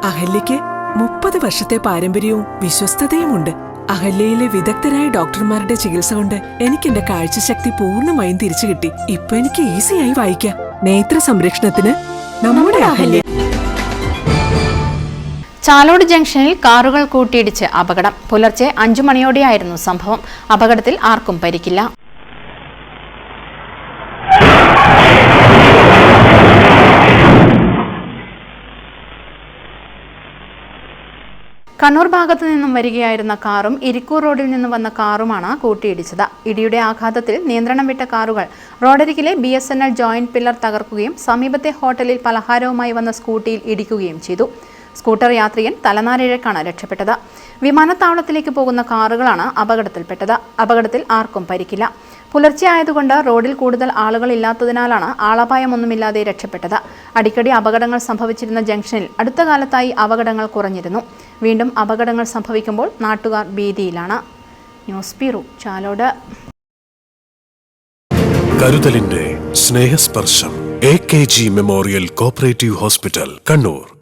അഹല്യയ്ക്ക് 30 വർഷത്തെ പാരമ്പര്യവും വിശ്വസ്തതയുമുണ്ട്. അഹല്യയിലെ വിദഗ്ധരായ ഡോക്ടർമാരുടെ ചികിത്സ കൊണ്ട് എനിക്ക് എന്റെ കാഴ്ചശക്തി പൂർണ്ണമായും തിരിച്ചു കിട്ടി. ഇപ്പൊ എനിക്ക് ഈസിയായി വായിക്കാം. നേത്ര സംരക്ഷണത്തിന് നമ്മുടെ അഹല്യ. ചാലോട് ജംഗ്ഷനിൽ കാറുകൾ കൂട്ടിയിടിച്ച് അപകടം. പുലർച്ചെ 5 മണിയോടെയായിരുന്നു സംഭവം. അപകടത്തിൽ ആർക്കും പരിക്കില്ല. കണ്ണൂർ ഭാഗത്തു നിന്നും വരികയായിരുന്ന കാറും ഇരിക്കൂർ റോഡിൽ നിന്ന് വന്ന കാറുമാണ് കൂട്ടിയിടിച്ചത്. ഇടിയുടെ ആഘാതത്തിൽ നിയന്ത്രണം വിട്ട കാറുകൾ റോഡരികിലെ BSNL ജോയിന്റ് പില്ലർ തകർക്കുകയും സമീപത്തെ ഹോട്ടലിൽ പലഹാരവുമായി വന്ന സ്കൂട്ടിയിൽ ഇടിക്കുകയും ചെയ്തു. സ്കൂട്ടർ യാത്രികൻ തലനാരിഴക്കാണ് രക്ഷപ്പെട്ടത്. വിമാനത്താവളത്തിലേക്ക് പോകുന്ന കാറുകളാണ് അപകടത്തിൽപ്പെട്ടത്. അപകടത്തിൽ ആർക്കും പരിക്കില്ല. പുലർച്ചെ ആയതുകൊണ്ട് റോഡിൽ കൂടുതൽ ആളുകൾ ഇല്ലാത്തതിനാലാണ് ആളപായമൊന്നുമില്ലാതെ രക്ഷപ്പെട്ടത്. അടിക്കടി അപകടങ്ങൾ സംഭവിച്ചിരുന്ന ജംഗ്ഷനിൽ അടുത്ത കാലത്തായി അപകടങ്ങൾ കുറഞ്ഞിരുന്നു. വീണ്ടും അപകടങ്ങൾ സംഭവിക്കുമ്പോൾ നാട്ടുകാർ ഭീതിയിലാണ്. News bureau, Chalode. കരുതലിന്റെ സ്നേഹസ്പർശം AKG memorial cooperative hospital, Kannur.